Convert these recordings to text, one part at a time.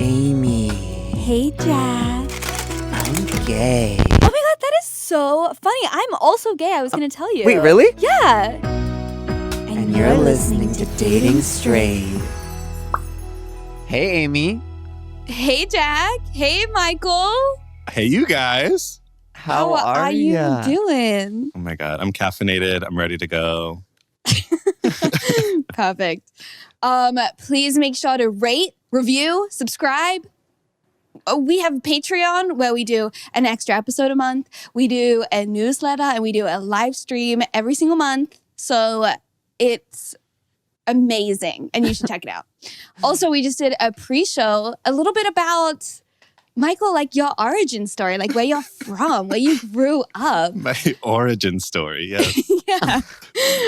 Amy. Hey, Jack. I'm gay. Oh my god, that is so funny. I'm also gay. I was going to tell you. Wait, really? Yeah. And you're listening to Dating Straight. Hey, Amy. Hey, Jack. Hey, Michael. Hey, you guys. How are you ya? doing? Oh my God, I'm caffeinated. I'm ready to go. Perfect. Please make sure to rate, review, subscribe. We have Patreon where we do an extra episode a month. We do a newsletter and we do a live stream every single month. So it's amazing and you should check it out. Also, we just did a pre-show, a little bit about Michael, like your origin story, like where you're from, where you grew up. My origin story, yes. Yeah.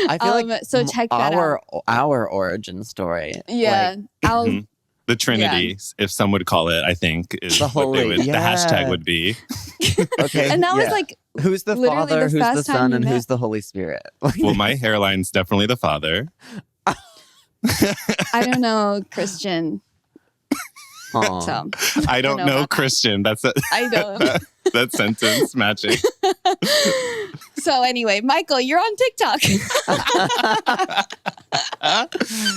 I feel like so check that out. our origin story. Yeah. Like, The Trinity, if some would call it, I think, is The what they holy, would, the yeah. hashtag would be. okay. And that was yeah. like Who's the literally Father, the who's the first time Son, we and met. who's the Holy Spirit? Well, my hairline's definitely the father. I don't know Christian. Aw. So I don't know know about that. Christian. That's I don't. that sentence matching. So anyway, Michael, you're on TikTok.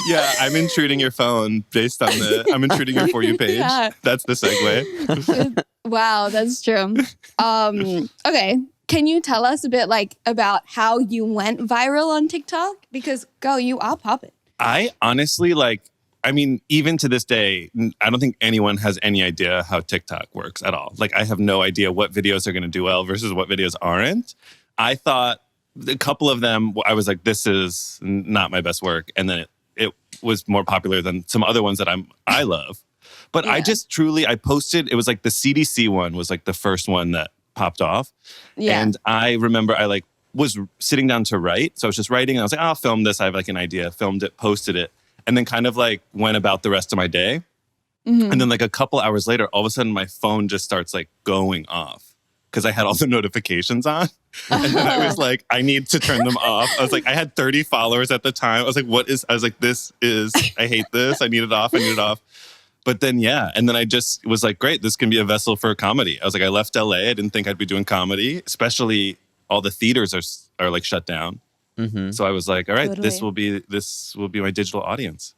Yeah, I'm intruding your phone based on I'm intruding your For You page. Yeah. That's the segue. Wow, that's true. Okay. Can you tell us a bit like about how you went viral on TikTok? Because girl, you are popping. I honestly even to this day, I don't think anyone has any idea how TikTok works at all. Like, I have no idea what videos are going to do well versus what videos aren't. I thought a couple of them, I was like, this is not my best work. And then it was more popular than some other ones that I love. But Yeah. I just I posted, it was like the CDC one was like the first one that popped off. Yeah. And I remember I was sitting down to write. So I was just writing and I was like, I'll film this. I have like an idea, filmed it, posted it. And then kind of like went about the rest of my day. Mhm. And then like a couple hours later, all of a sudden my phone just starts like going off because I had all the notifications on. And then I was like, I need to turn them off. I was like, I had 30 followers at the time. I was like, I hate this. I need it off. But then, yeah. And then I just was like, great, this can be a vessel for comedy. I was like, I left LA. I didn't think I'd be doing comedy, especially all the theaters are like shut down. Mhm. So I was like, all right, Totally. this will be my digital audience.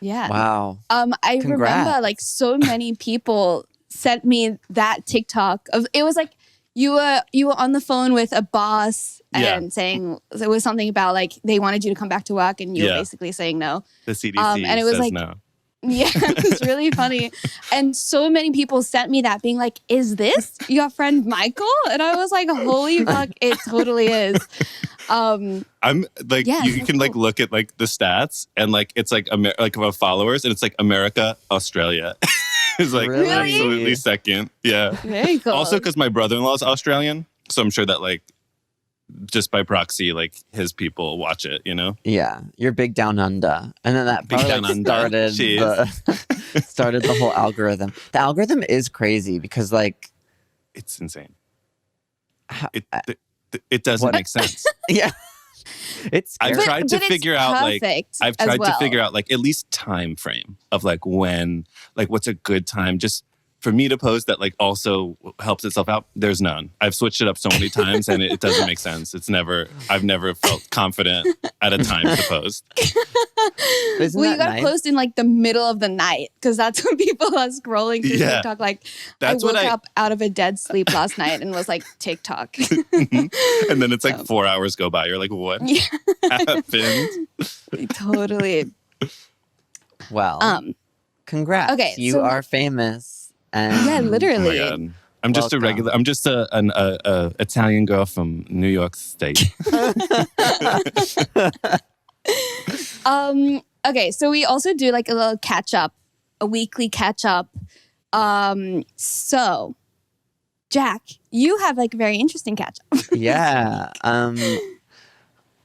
Yeah. Wow. I Congrats. remember like so many people sent me that TikTok of it was like you were on the phone with a boss and Yeah. saying it was something about like they wanted you to come back to work and you were Yeah. basically saying no. The CDC and it was says like- no. Yeah, it was really funny. And so many people sent me that being like, is this your friend Michael? And I was like, holy fuck, it totally is. I'm like, Yeah, you so can like cool. look at like the stats and like it's like like about followers and it's like America, Australia is like Really? absolutely second. Yeah. Very cool. Also, because my brother-in-law is Australian, so I'm sure that like just by proxy, like his people watch it. You know. Yeah, you're big down under, and then that Big probably down like, under. started the whole algorithm. The algorithm is crazy because like, It's insane. how- It doesn't What- make sense. yeah, it's I've scary. tried to it's figure out like perfect I've as tried to well. figure out like at least time frame of like when, like what's a good time just for me to post that like also helps itself out. There's none. I've switched it up so many times and it doesn't make sense. I've never felt confident at a time to post. Isn't Well, you that gotta nice? post in like the middle of the night because that's when people are scrolling through Yeah. TikTok. Like, That's I woke what up out of a dead sleep last night and was like, TikTok. And then it's like So- 4 hours go by. You're like, what Yeah. happened? Totally. Well, congrats. okay, you so- are famous. And Yeah, Oh my literally. God. I'm just a Welcome. regular. I'm just an Italian girl from New York State. Okay, so we also do like a little catch up, a weekly catch up. So, Jack, you have like a very interesting catch up. Yeah.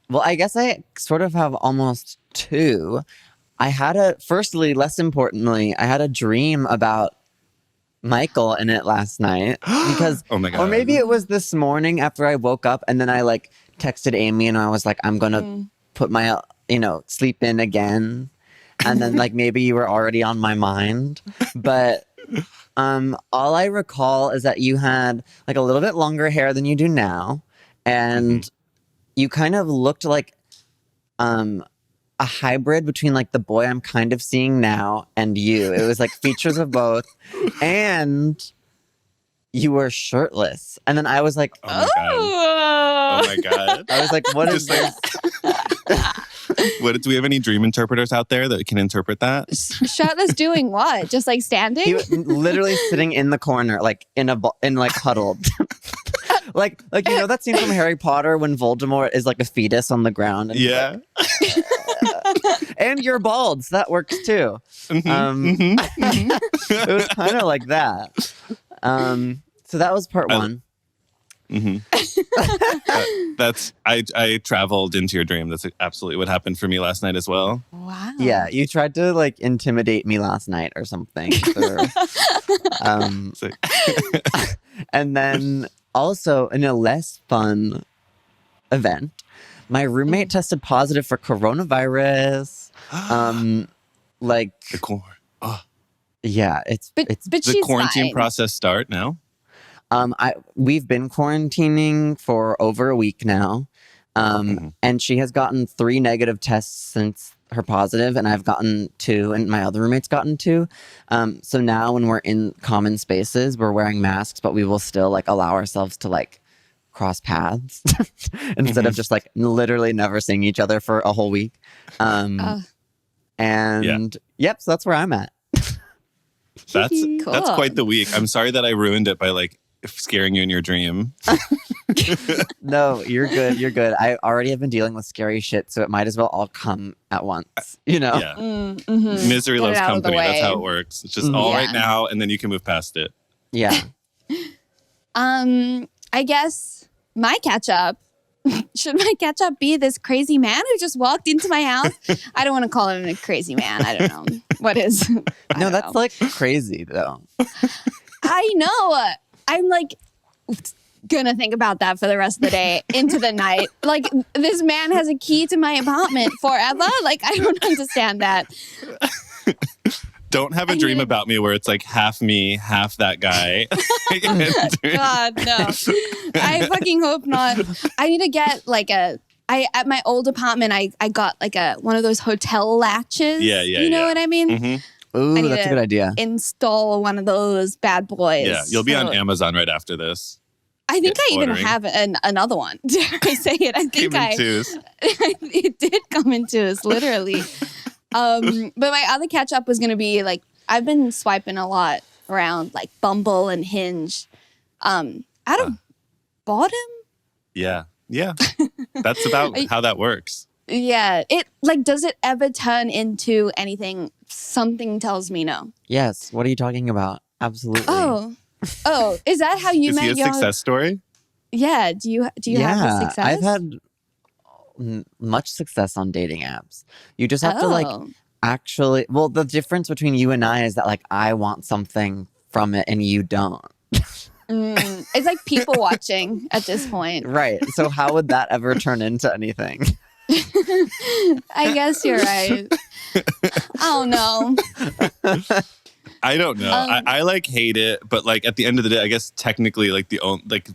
Well, I guess I sort of have almost two. Firstly, less importantly, I had a dream about Michael in it last night because, Oh my God. or maybe it was this morning after I woke up and then I like texted Amy and I was like, I'm going to put my, sleep in again. and then like maybe you were already on my mind. But all I recall is that you had like a little bit longer hair than you do now, and you kind of looked like a hybrid between like the boy I'm kind of seeing now and you. It was like features of both, and you were shirtless. And then I was like, Oh my god. Oh my god. I was like, what is Just this? Do we have any dream interpreters out there that can interpret that? Shirtless doing what? Just like standing? He was literally sitting in the corner, like in like huddled. like you know that scene from Harry Potter when Voldemort is like a fetus on the ground. And Yeah. and you're bald, so that works too. It was kind of like that. So that was part one. I traveled into your dream. That's absolutely what happened for me last night as well. Wow. Yeah, you tried to like intimidate me last night or something. It's like- And then also in a less fun event, my roommate tested positive for coronavirus. Like yeah, it's But the she's quarantine fine. process start now. We've been quarantining for over a week now. And she has gotten 3 negative tests since her positive, and I've gotten 2, and my other roommate's gotten 2. So now when we're in common spaces, we're wearing masks, but we will still like allow ourselves to like cross paths instead of just like literally never seeing each other for a whole week. And yep, so that's where I'm at. That's Cool. quite the week. I'm sorry that I ruined it by like scaring you in your dream. No, you're good. You're good. I already have been dealing with scary shit, so it might as well all come at once. You know? Yeah. Get Misery it loves out of the company. That's way. how it works. It's just all Yeah. right now, and then you can move past it. Yeah. I guess my catch up. Should my catch up be this crazy man who just walked into my house? I don't want to call him a crazy man. I don't know. What is? I No, don't that's know. like crazy though. I know. I'm like gonna think about that for the rest of the day into the night. Like this man has a key to my apartment forever. Like I don't understand that. Don't have a dream about me where it's like half me, half that guy. God, no. I fucking hope not. I need to get like at my old apartment, I got like one of those hotel latches. Yeah, You know what I mean? Ooh, I need that's a to good idea. Install one of those bad boys. Yeah, you'll be on So- Amazon right after this. I think I even ordering. have another one. Dare I say it? I think Came in twos. it did come in twos, literally. But my other catch up was gonna be like I've been swiping a lot around like Bumble and Hinge. Out of bottom? Yeah. That's about how that works. Yeah. It like does it ever turn into anything? Something tells me no. Yes. What are you talking about? Absolutely. Oh, is that how you Is he met a your success story? Yeah, do you have the success? I've had much success on dating apps. You just have to like actually. Well, the difference between you and I is that like I want something from it and you don't. It's like people watching at this point. Right. So how would that ever turn into anything? I guess you're right. Oh no. I don't know. I like hate it, but like at the end of the day, I guess technically like the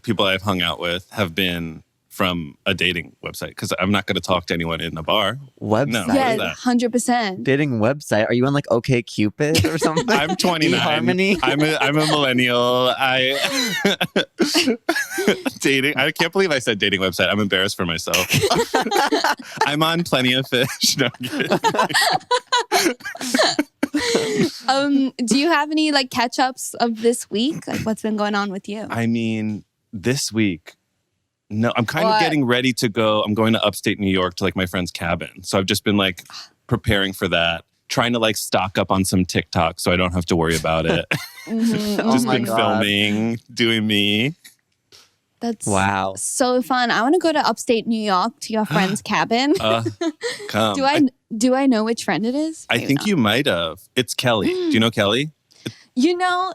people I've hung out with have been from a dating website because I'm not going to talk to anyone in a bar. Website. No. What is Yeah, that? 100%. Dating website. Are you on like OkCupid or something? I'm 29. eHarmony? I'm a millennial. Dating. I can't believe I said dating website. I'm embarrassed for myself. I'm on Plenty of Fish. No, I'm kidding. Do you have any like catch ups of this week? Like what's been going on with you? I mean, this week, no, I'm kind of What? getting ready to go. I'm going to upstate New York to like my friend's cabin. So I've just been like preparing for that, trying to like stock up on some TikTok so I don't have to worry about it. Mhm. Just my been God. filming, doing me. That's Wow. so fun. I want to go to upstate New York to your friend's cabin. Come. Do I know which friend it is? I Maybe think not. you might have. It's Kelly. Do you know Kelly? You know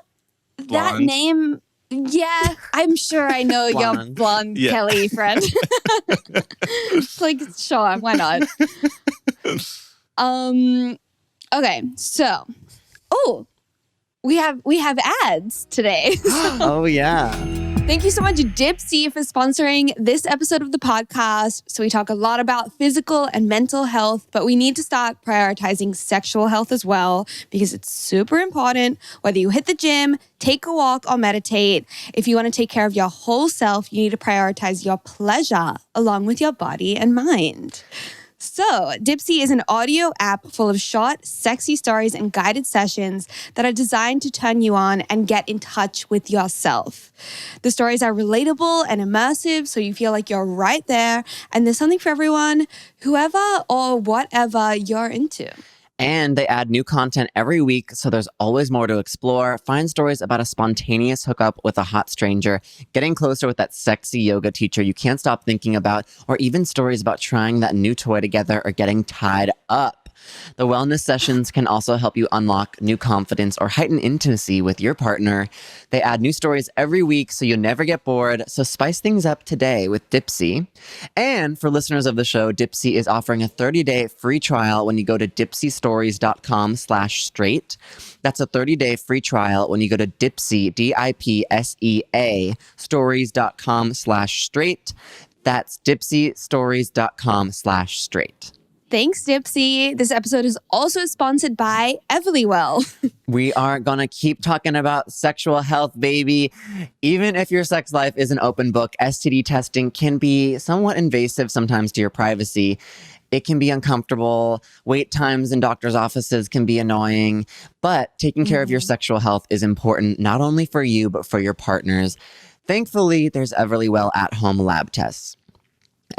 that Blonde. name. Yeah, I'm sure I know your Blonde. blonde Yeah. Kelly friend. Like, sure, why not? Okay, so, oh, we have ads today. Oh, yeah. Thank you so much, Dipsy, for sponsoring this episode of the podcast. So we talk a lot about physical and mental health, but we need to start prioritizing sexual health as well because it's super important. Whether you hit the gym, take a walk, or meditate, if you want to take care of your whole self, you need to prioritize your pleasure along with your body and mind. So, Dipsy is an audio app full of short, sexy stories and guided sessions that are designed to turn you on and get in touch with yourself. The stories are relatable and immersive, so you feel like you're right there, and there's something for everyone, whoever or whatever you're into. And they add new content every week, so there's always more to explore. Find stories about a spontaneous hookup with a hot stranger, getting closer with that sexy yoga teacher you can't stop thinking about, or even stories about trying that new toy together or getting tied up. The wellness sessions can also help you unlock new confidence or heighten intimacy with your partner. They add new stories every week so you never get bored. So spice things up today with Dipsy. And for listeners of the show, Dipsy is offering a 30-day free trial when you go to dipsystories.com/straight. That's a 30-day free trial when you go to Dipsy, DIPSEA, stories.com/straight. That's dipsystories.com/straight. Thanks, Dipsy. This episode is also sponsored by Everlywell. We are going to keep talking about sexual health, baby. Even if your sex life is an open book, STD testing can be somewhat invasive sometimes to your privacy. It can be uncomfortable. Wait times in doctors' offices can be annoying. But taking care of your sexual health is important, not only for you, but for your partners. Thankfully, there's Everlywell at-home lab tests.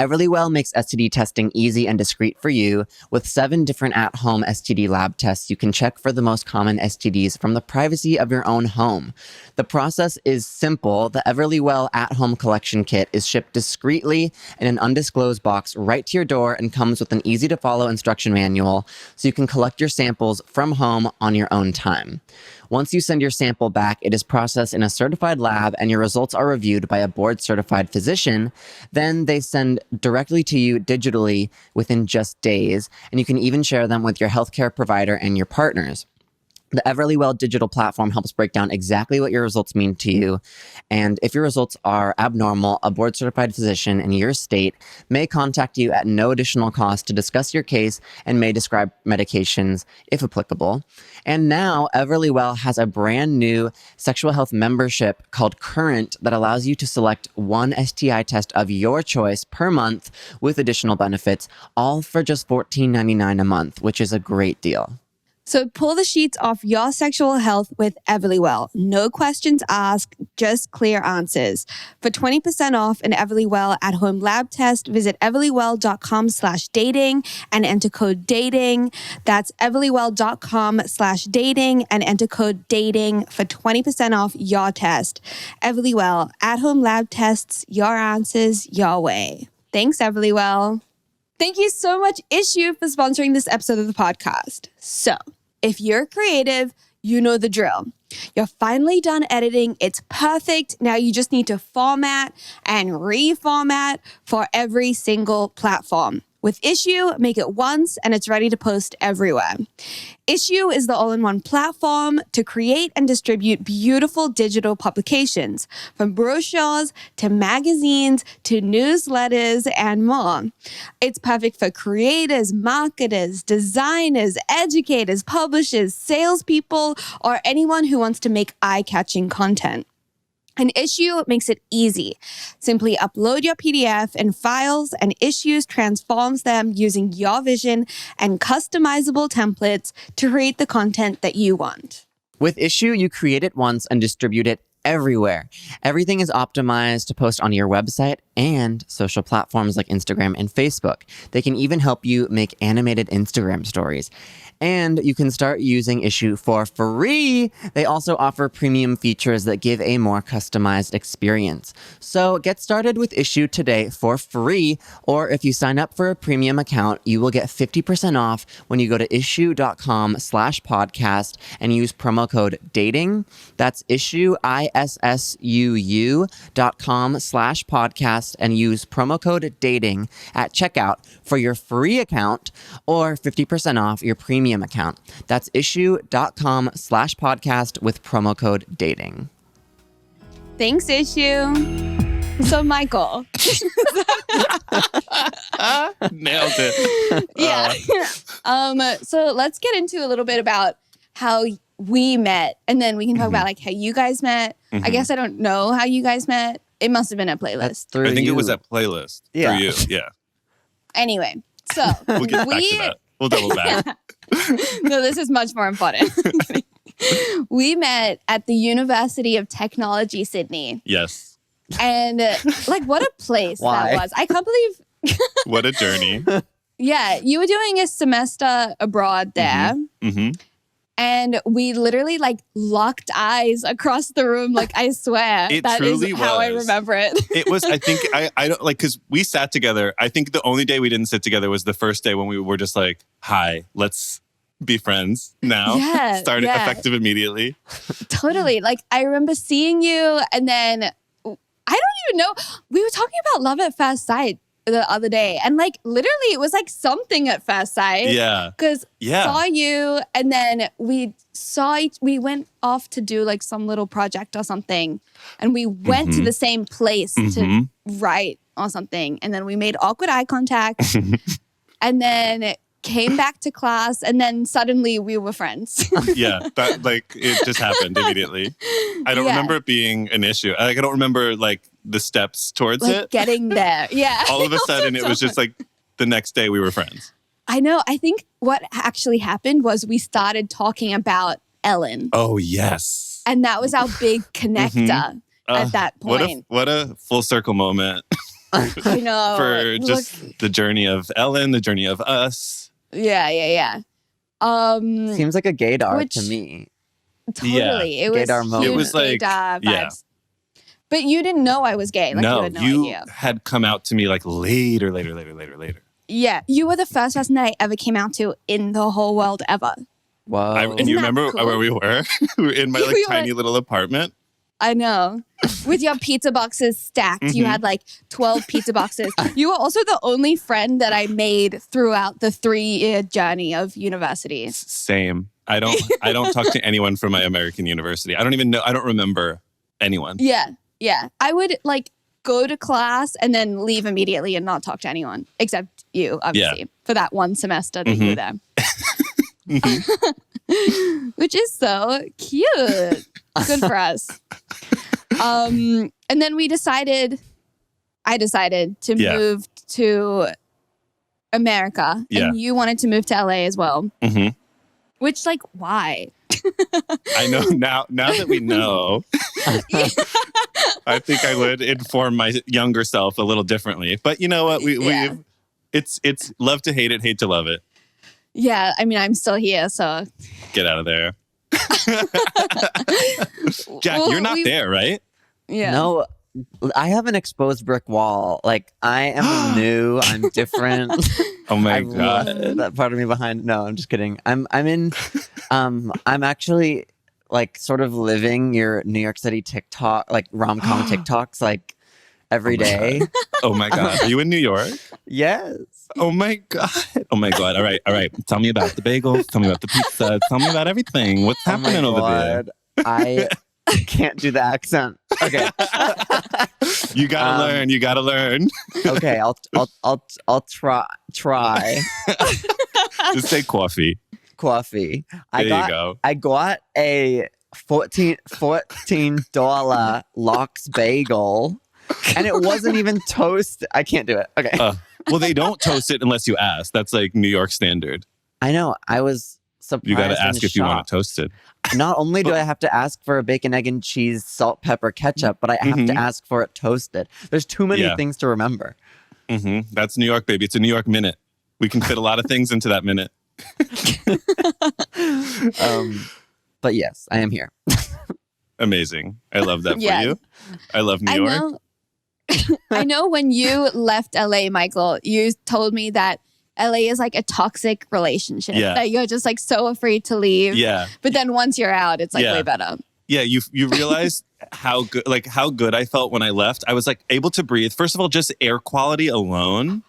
Everlywell makes STD testing easy and discreet for you. With 7 different at-home STD lab tests, you can check for the most common STDs from the privacy of your own home. The process is simple. The Everlywell at-home collection kit is shipped discreetly in an undisclosed box right to your door and comes with an easy-to-follow instruction manual so you can collect your samples from home on your own time. Once you send your sample back, it is processed in a certified lab and your results are reviewed by a board-certified physician. Then they send directly to you digitally within just days, and you can even share them with your healthcare provider and your partners. The Everlywell digital platform helps break down exactly what your results mean to you. And if your results are abnormal, a board-certified physician in your state may contact you at no additional cost to discuss your case and may prescribe medications if applicable. And now Everlywell has a brand new sexual health membership called Current that allows you to select one STI test of your choice per month with additional benefits, all for just $14.99 a month, which is a great deal. So pull the sheets off your sexual health with Everlywell. No questions asked, just clear answers. For 20% off an Everlywell at-home lab test, visit everlywell.com/dating and enter code DATING. That's everlywell.com/dating and enter code DATING for 20% off your test. Everlywell, at-home lab tests, your answers, your way. Thanks, Everlywell. Thank you so much, Issue, for sponsoring this episode of the podcast. So, if you're creative, you know the drill. You're finally done editing. It's perfect. Now you just need to format and reformat for every single platform. With Issue, make it once and it's ready to post everywhere. Issue is the all-in-one platform to create and distribute beautiful digital publications, from brochures to magazines to newsletters and more. It's perfect for creators, marketers, designers, educators, publishers, salespeople, or anyone who wants to make eye-catching content. An Issue makes it easy. Simply upload your PDF and files, and Issues transforms them using your vision and customizable templates to create the content that you want. With Issue, you create it once and distribute it everywhere. Everything is optimized to post on your website and social platforms like Instagram and Facebook. They can even help you make animated Instagram stories. And you can start using Issue for free. They also offer premium features that give a more customized experience. So get started with Issue today for free. Or if you sign up for a premium account, you will get 50% off when you go to issue.com/podcast and use promo code DATING. That's issue, ISSUU.com/podcast and use promo code DATING at checkout for your free account or 50% off your premium premium account. That's issue.com/podcast with promo code dating. Thanks, Issue. So, Michael. Nailed it. Yeah. So let's get into a little bit about how we met, and then we can talk about like how you guys met. I guess I don't know how you guys met. It must have been a playlist. That's through I think you. it was that playlist. Yeah. For you. Yeah. Anyway, so We'll get back to that. We'll double back. No, this is much more important. We met at the University of Technology, Sydney. Yes. And like, what a place Why? that was. I can't believe, What a journey. yeah, you were doing a semester abroad there. Mm-hmm. And we literally like locked eyes across the room. Like, I swear, It that is truly how I was. remember it. It was, I think, I don't like, because we sat together. I think the only day we didn't sit together was the first day when we were just like, hi, let's be friends now. Yeah, Start yeah. effective immediately. Totally. Like, I remember seeing you, and then I don't even know. We were talking about love at first sight the other day, and like literally, it was like something at first sight. Yeah. Because Yeah. saw you, and then we went off to do like some little project or something, and we went to the same place to write or something, and then we made awkward eye contact, and then came back to class, and then suddenly we were friends. Yeah. That like it just happened immediately. I don't Yeah. remember it being an issue. Like I don't remember like the steps towards Like it. getting there. Yeah. All of a I also sudden it was don't- just like the next day we were friends. I know. I think what actually happened was we started talking about Ellen. Oh yes. And that was our big connector at that point. What a full circle moment I know. for just the journey of Ellen, the journey of us. Yeah. Seems like a gaydar Which- to me. Totally. It was Gaydar moment. huge It was like- gaydar vibes. yeah. But you didn't know I was gay. Like, you No, had no you idea. had come out to me like later. Yeah. You were the first person that I ever came out to in the whole world ever. Whoa. And Isn't you that remember cool? where we were? We were in my like We were- tiny little apartment. I know. With your pizza boxes stacked. You had like 12 pizza boxes. You were also the only friend that I made throughout the 3-year journey of university. Same. I don't talk to anyone from my American university. I don't even know. I don't remember anyone. Yeah. I would like go to class and then leave immediately and not talk to anyone except you, obviously, for that one semester that you were there. Which is so cute. Good for us. And then I decided to move to America. Yeah. And you wanted to move to LA as well. Mm-hmm. Which, like, why? I know now that we know, I think I would inform my younger self a little differently. But you know what? It's love to hate it, hate to love it. Yeah, I mean, I'm still here, so. Get out of there. Jack, Well, you're not there, right? Yeah. No, I have an exposed brick wall. Like, I am new. I'm different. Oh my I've God. left that part of me behind. No, I'm just kidding. I'm actually like sort of living your New York City TikTok, like rom-com TikToks, like every day. Oh my God. Are you in New York? Yes. Oh my God. Oh my God. All right. Tell me about the bagels. Tell me about the pizza. Tell me about everything. What's happening over there? I can't do the accent. Okay. You gotta learn. You gotta learn. Okay. I'll try. Just say coffee. Coffee. There you go. I got a $14 lox bagel, and it wasn't even toast. I can't do it. Okay. Well, they don't toast it unless you ask. That's like New York standard. I know. I was surprised. You got to and ask if you want it shocked. toasted. Not only do I have to ask for a bacon, egg, and cheese, salt, pepper, ketchup, but I have to ask for it toasted. There's too many things to remember. That's New York, baby. It's a New York minute. We can fit a lot of things into that minute. But yes, I am here. Amazing. I love that for Yeah. you. I love New York. know. I know when you left LA, Michael, you told me that LA is like a toxic relationship. Yeah. That you're just like so afraid to leave. Yeah. But then once you're out, it's like Yeah. way better. Yeah, you realize how good I felt when I left. I was like able to breathe. First of all, just air quality alone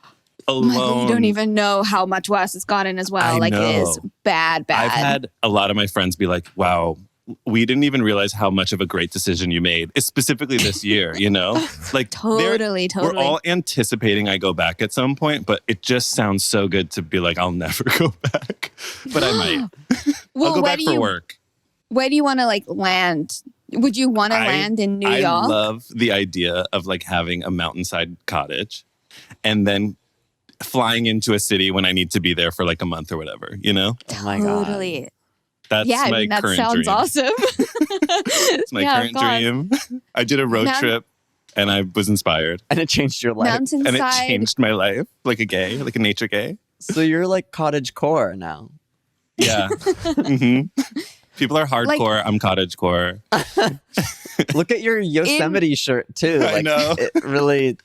alone. You don't even know how much worse it's gotten as well. I Like, it is know. bad. I've had a lot of my friends be like, wow, we didn't even realize how much of a great decision you made. It's specifically this year, you know? Like Totally. We're all anticipating I go back at some point, but it just sounds so good to be like, I'll never go back. But I might. Well, I'll go back for work. Where do you want to like land? Would you want to land in New York? I love the idea of like having a mountainside cottage and then flying into a city when I need to be there for like a month or whatever, you know? Oh my God. Totally. That's my that current sounds dream. awesome. It's my current dream. I did a road trip and I was inspired. And it changed your life. Mountainside. And it changed my life, like a nature gay. So you're like cottage core now. Yeah. People are hardcore. I'm cottage core. Look at your Yosemite shirt too. I know. It really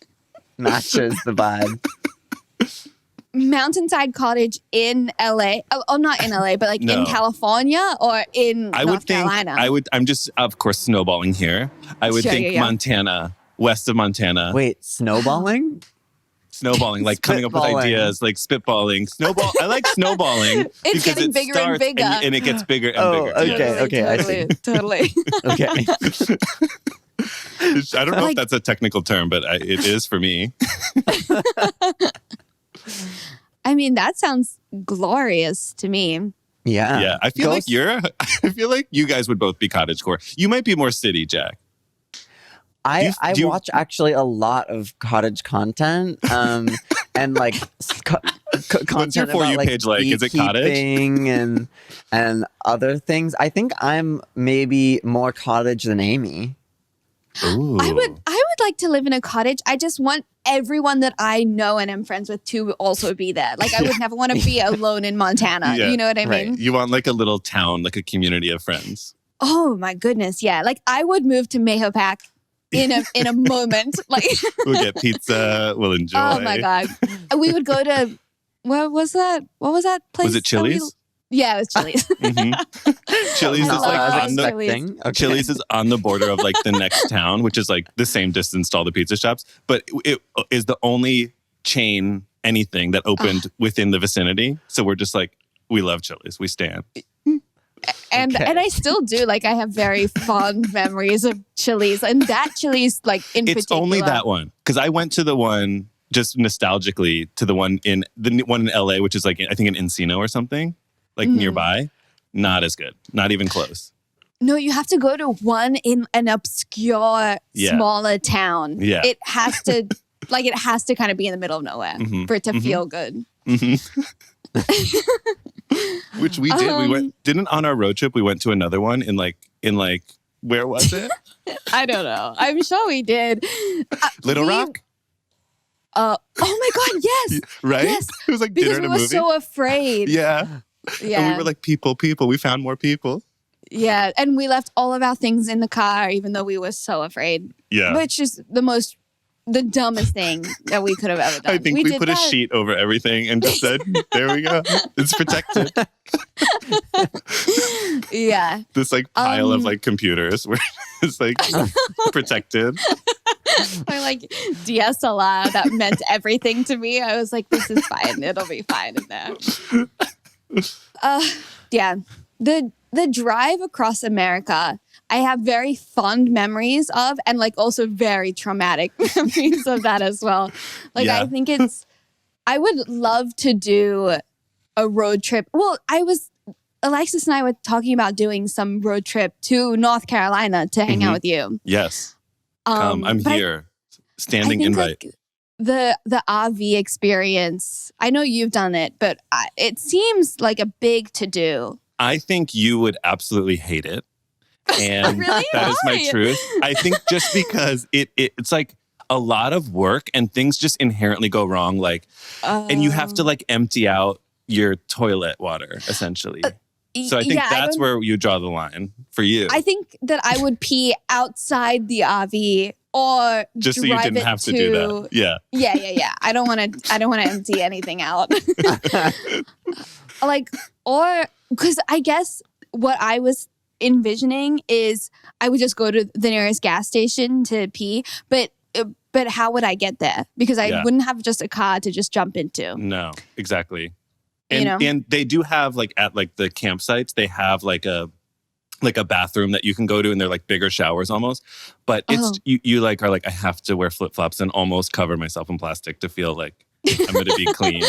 matches the vibe. Mountainside cottage in LA. Oh, not in LA, but like in California or in North Carolina. I'm just, of course, snowballing here. I would think Montana, west of Montana. Wait, snowballing? Snowballing, like coming up with ideas, like spitballing. I like snowballing It's because getting it bigger starts and bigger. and it gets bigger and bigger. Okay, I see. Totally. Okay. I don't know if that's a technical term, but it is for me. I mean, that sounds glorious to me. Yeah. Yeah, I feel like you guys would both be cottagecore. You might be more city, Jack. I watch actually a lot of cottage content, and like content What's your For about, You page like? Is it cottage? beekeeping and other things. I think I'm maybe more cottage than Amy. Ooh. I would like to live in a cottage. I just want everyone that I know and am friends with to also be there. Like, I would never want to be alone in Montana. Yeah, you know what I right. mean? You want like a little town, like a community of friends. Oh my goodness, yeah. Like, I would move to Mahopac in a moment. Like, We'll get pizza. We'll enjoy. oh my God. We would go to, where was that? What was that place? Was it Chili's? Yeah, it was Chili's. Chili's I is like love on the Chili's. Okay. Chili's is on the border of like the next town, which is like the same distance to all the pizza shops, but it is the only chain anything that opened within the vicinity. So we're just like, we love Chili's. We stand. And I still do. Like, I have very fond memories of Chili's, and that Chili's, like, in It's particular. only that one because I went to the one just nostalgically to the one in LA, which is like I think in Encino or something like nearby. Not as good. Not even close. No, you have to go to one in an obscure, smaller town. Yeah. It has to, kind of be in the middle of nowhere for it to feel good. Which we did. We didn't on our road trip. We went to another one in like where was it? I don't know. I'm sure we did. Little Rock. Oh my God! Yes. Right. Yes. It was like Because dinner we and a were movie. so afraid. Yeah. Yeah. And we were like, people. We found more people. Yeah, and we left all of our things in the car, even though we were so afraid. Yeah. Which is the dumbest thing that we could have ever done. I think we did put a that. sheet over everything and just said, there we go. It's protected. Yeah. This like pile of like computers where it's like protected. Or like DSLR that meant everything to me. I was like, this is fine. It'll be fine in there. Yeah. The drive across America, I have very fond memories of, and like also very traumatic memories of that as well. Like, Yeah. I think I would love to do a road trip. Well, Alexis and I were talking about doing some road trip to North Carolina to hang out with you. Yes. Come. I'm but here. Standing I think, invite. like, the RV experience, I know you've done it, but it seems like a big to do. I think you would absolutely hate it. And Really? that is my Why? truth. I think just because it's like a lot of work and things just inherently go wrong. Like, and you have to like empty out your toilet water essentially. So I think that's where you draw the line for you. I think that I would pee outside the RV or just so you drive didn't it have to do that. Yeah. Yeah. I don't want to empty anything out. Like, or because I guess what I was envisioning is I would just go to the nearest gas station to pee, but but how would I get there? Because I wouldn't have just a car to just jump into. No, exactly. You know? And they do have like at like the campsites, they have like a bathroom that you can go to, and they're like bigger showers almost. But it's you like are like, I have to wear flip-flops and almost cover myself in plastic to feel like I'm going to be clean.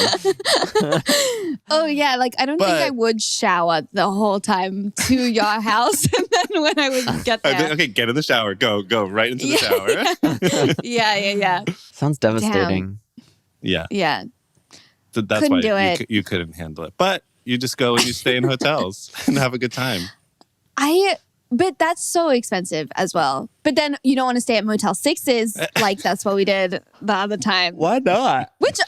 Oh yeah, like I don't think I would shower the whole time to your house, and then when I would get there, okay, get in the shower, go right into the shower. Yeah. Sounds devastating. Yeah. So that's Couldn't why do it. you couldn't handle it. But you just go and you stay in hotels and have a good time. But that's so expensive as well. But then you don't want to stay at Motel 6s like that's what we did the other time. Why not? Which,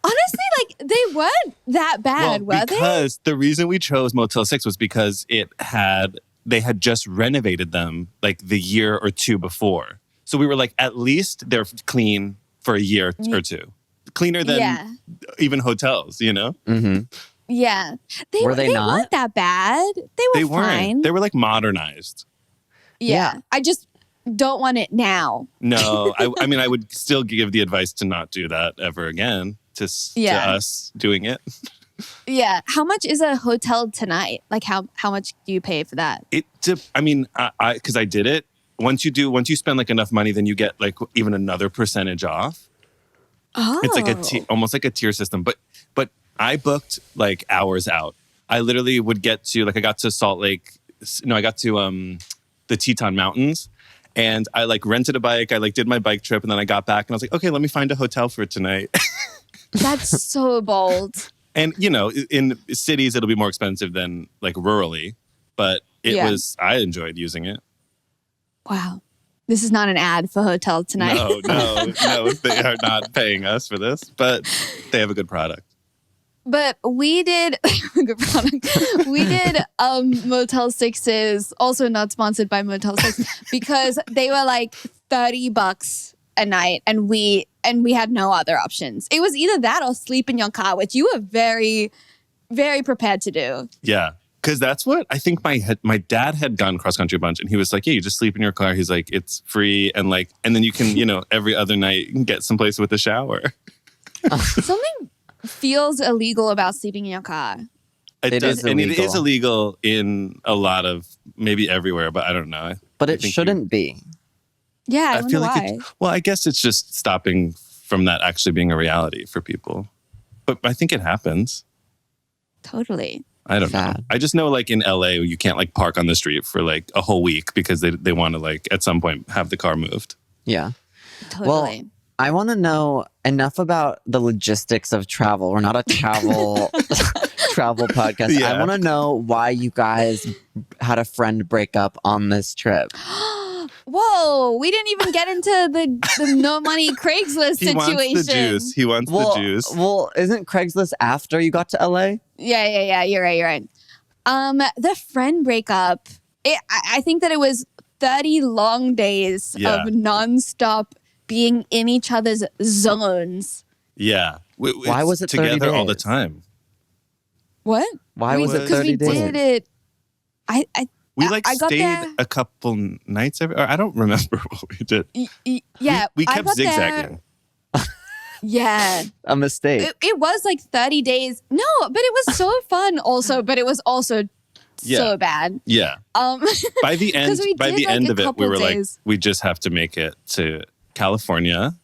honestly, like they weren't that bad, were they? Because the reason we chose Motel 6 was because they had just renovated them like the year or two before. So we were like, at least they're clean for a year or two. Cleaner than even hotels, you know? Mm-hmm. Yeah. They not? weren't that bad. They were fine. They were like modernized. Yeah. I just don't want it now. No, I mean, I would still give the advice to not do that ever again to us doing it. Yeah. How much is a hotel tonight? Like how much do you pay for that? I mean, because I did it. Once you spend like enough money, then you get like even another percentage off. Oh. It's like almost like a tier system. But I booked like hours out. I literally would get to I got to Salt Lake. No, I got to the Teton Mountains, and I like rented a bike. I like did my bike trip, and then I got back and I was like, okay, let me find a hotel for tonight. That's so bold. And you know, in cities it'll be more expensive than like rurally, but I enjoyed using it. Wow. This is not an ad for Hotel Tonight. No, they are not paying us for this, but they have a good product. But we did good product. We did Motel 6s, also not sponsored by Motel 6, because they were like $30 a night, and we had no other options. It was either that or sleep in your car, which you were very, very prepared to do. Yeah. Because that's what I think my dad had gone cross country a bunch, and he was like, yeah, you just sleep in your car. He's like, it's free. And then you can, every other night you can get someplace with a shower. Something feels illegal about sleeping in your car. It does. is And it illegal. is illegal in a lot of, maybe everywhere, but I don't know. But it shouldn't be. Yeah, I feel wonder like why. I guess it's just stopping from that actually being a reality for people. But I think it happens. Totally. I don't know. I just know like in LA, you can't like park on the street for like a whole week because they want to like at some point have the car moved. Yeah. Totally. Well, I want to know enough about the logistics of travel. We're not a travel podcast. Yeah. I want to know why you guys had a friend break up on this trip. Whoa, we didn't even get into the no money Craigslist He situation. wants the juice. He wants the juice. Well, isn't Craigslist after you got to LA? Yeah. You're right. The friend breakup. I think that it was 30 long days of nonstop being in each other's zones. Yeah. Why was it 30 together all the days? time? What? Why was it 30 Because we days? did it. We I got stayed there. a couple nights or I don't remember what we did. Yeah. We I kept got there- zigzagging. Yeah. A mistake. It was like 30 days. No, but it was so fun also, but it was also so bad. Yeah. By the end, 'Cause we did, like, a of it, we couple were days. like, we just have to make it to California,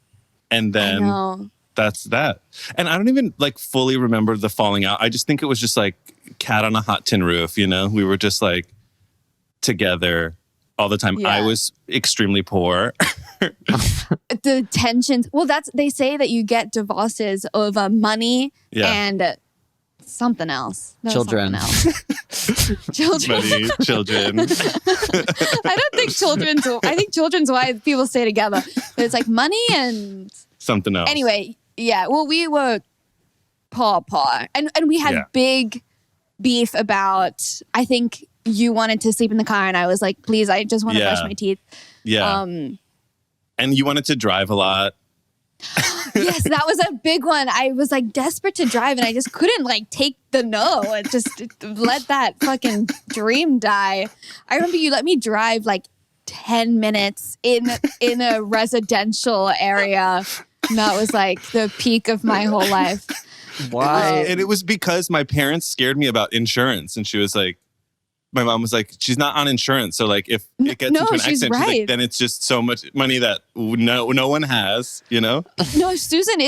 and I then know. that's that. And I don't even like fully remember the falling out. I just think it was just like cat on a hot tin roof. We were just like together all the time. Yeah. I was extremely poor. The tensions. Well, they say that you get divorces over money and something else. No, Children. something else. Children. Money, children. I don't think I think children's why people stay together. But it's like money and Something else. anyway, yeah. Well, we were poor. And we had big beef about, I think you wanted to sleep in the car and I was like, please, I just want to brush my teeth. Yeah. And you wanted to drive a lot. Yes, that was a big one. I was like desperate to drive and I just couldn't like take the no and just let that fucking dream die. I remember you let me drive like 10 minutes in a residential area. And that was like the peak of my whole life. Why? And it was because my parents scared me about insurance. And she was like, my mom was like, she's not on insurance. So like if it gets into an she's accident, she's right. like, then it's just so much money that no one has, you know? No, Susan